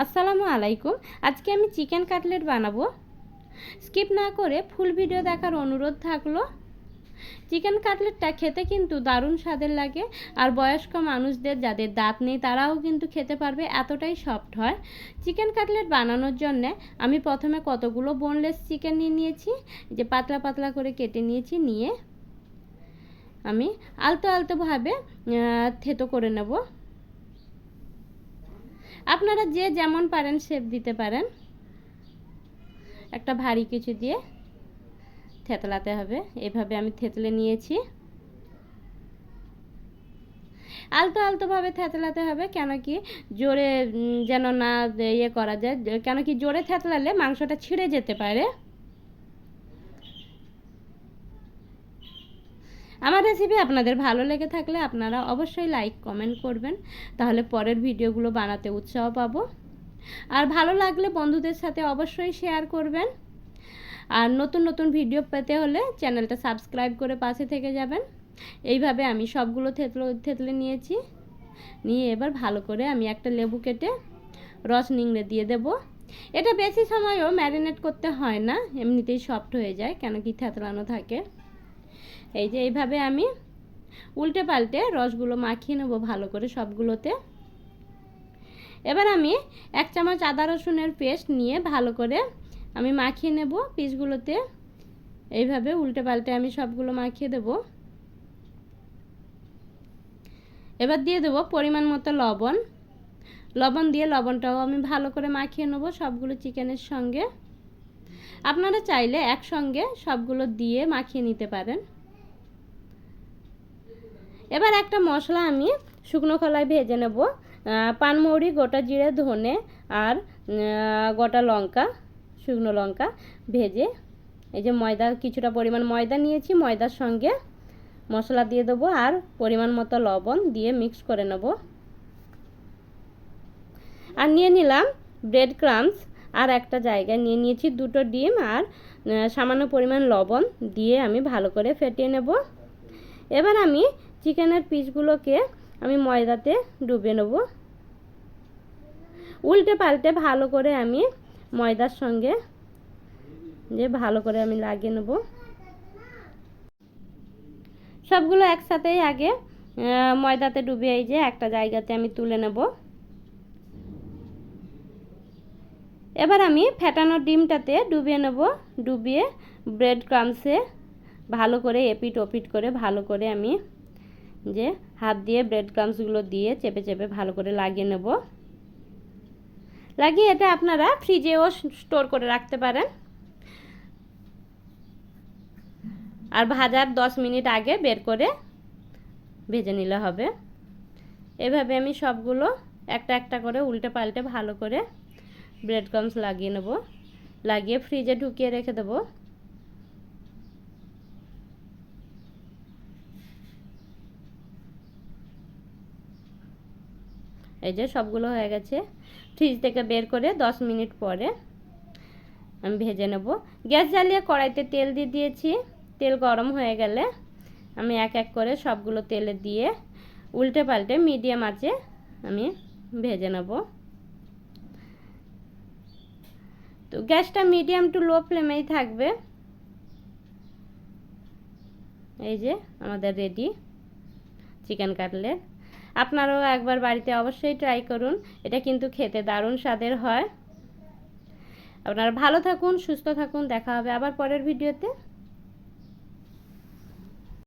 আসসালামু আলাইকুম। আজকে আমি চিকেন কাটলেট বানাবো। স্কিপ না করে ফুল ভিডিও দেখার অনুরোধ থাকলো। চিকেন কাটলেটটা খেতে কিন্তু দারুণ স্বাদের লাগে, আর বয়স্ক মানুষদের যাদের দাঁত নেই তারাও কিন্তু খেতে পারবে, এতটাই সফট হয়। চিকেন কাটলেট বানানোর জন্য আমি প্রথমে কতগুলো বোনলেস চিকেন নিয়ে নিয়েছি, যে পাতলা পাতলা করে কেটে নিয়েছি। নিয়ে আমি আলতো আলতোভাবে থেতো করে নেব। আপনারা যে যেমন পারেন শেপ দিতে পারেন। একটা ভারী কিছু দিয়ে থেতলাতে হবে। এভাবে আমি থেতলে নিয়েছি। আলতো আলতোভাবে থেতলাতে হবে, কেন কি জোরে যেন না ইয়ে করা যায়, কেন কি জোরে থেতলালে মাংসটা ছিঁড়ে যেতে পারে। আমার রেসিপি আপনাদের ভালো লেগে থাকলে আপনারা অবশ্যই লাইক কমেন্ট করবেন, তাহলে পরের ভিডিওগুলো বানাতে উৎসাহ পাবো। আর ভালো লাগলে বন্ধুদের সাথে অবশ্যই শেয়ার করবেন। আর নতুন নতুন ভিডিও পেতে হলে চ্যানেলটা সাবস্ক্রাইব করে পাশে থেকে যাবেন। এইভাবে আমি সবগুলো থেতলে নিয়েছি। নিয়ে এবার ভালো করে আমি একটা লেবু কেটে রস নিংড়ে দিয়ে দেব। এটা বেশি সময়ও ম্যারিনেট করতে হয় না, এমনিতেই সফট হয়ে যায়, কেন কি থেতলানো থাকে। এই যে এইভাবে আমি উল্টে পাল্টে রসগুলো মাখিয়ে নেব ভালো করে সবগুলোতে। এবার আমি 1 চামচ আদা রসুনের পেস্ট নিয়ে ভালো করে আমি মাখিয়ে নেব পিসগুলোতে। এইভাবে উল্টে পাল্টে আমি সবগুলো মাখিয়ে দেব। এবার দিয়ে দেব পরিমাণ মতো লবণ দিয়ে লবণটাও আমি ভালো করে মাখিয়ে নেব সবগুলো চিকেনের সঙ্গে। আপনারা চাইলে একসঙ্গে সবগুলো দিয়ে মাখিয়ে নিতে পারেন। এবার একটা মশলা আমি শুকনো খোলায় ভেজে নেব। পানমৌরি, গোটা জিরে, ধনে আর গোটা লঙ্কা, শুকনো লঙ্কা ভেজে, এই যে কিছুটা পরিমাণ ময়দা নিয়েছি, ময়দার সঙ্গে মশলা দিয়ে দেবো আর পরিমাণ মতো লবণ দিয়ে মিক্স করে নেব। আর নিয়ে নিলাম ব্রেড ক্রাম্বস, আর একটা জায়গায় নিয়ে নিয়েছি 2টো ডিম আর সামান্য পরিমাণ লবণ দিয়ে আমি ভালো করে ফেটিয়ে নেব। এবার আমি চিকেনের পিসগুলোকে আমি ময়দাতে ডুবিয়ে নেব। উল্টে পাল্টে ভালো করে আমি ময়দার সঙ্গে ভালো করে আমি লাগিয়ে নেব। সবগুলো একসাথেই আগে ময়দাতে ডুবিয়ে এই যে একটা জায়গাতে আমি তুলে নেব। এবার আমি ফেটানো ডিমটাতে ডুবিয়ে নেব। ডুবিয়ে ব্রেড ক্রাম্বসে ভালো করে এপিট ওপিট করে ভালো করে আমি হাত দিয়ে ব্রেড ক্রাম্বসগুলো দিয়ে চেপে চেপে ভালো করে লাগিয়ে নেব। লাগিয়ে এটা আপনারা ফ্রিজেও স্টোর করে রাখতে পারেন। আর ভাজার 10 মিনিট আগে বের করে ভেজে নিলে হবে। এভাবে আমি সবগুলো একটা একটা করে উল্টে পাল্টে ভালো করে ব্রেড ক্রাম্বস লাগিয়ে নেব। লাগিয়ে ফ্রিজে ঢুকিয়ে রেখে দেব। এই যে সবগুলো হয়ে গেছে। ফ্রিজ থেকে বের করে 10 মিনিট পরে আমি ভেজে নেব। গ্যাস জ্বালিয়ে কড়াইতে তেল দিয়ে দিয়েছি। তেল গরম হয়ে গেলে আমি এক এক করে সবগুলো তেলে দিয়ে উল্টে পাল্টে মিডিয়াম আঁচে আমি ভেজে নেব। তো গ্যাসটা মিডিয়াম টু লো ফ্লেমেই থাকবে। এই যে আমাদের রেডি চিকেন কাটলেট। আপনারাও একবার বাড়িতে অবশ্যই ট্রাই করুন, এটা কিন্তু খেতে দারুণ স্বাদের হয়। আপনারা ভালো থাকুন, সুস্থ থাকুন, দেখা হবে আবার পরের ভিডিওতে।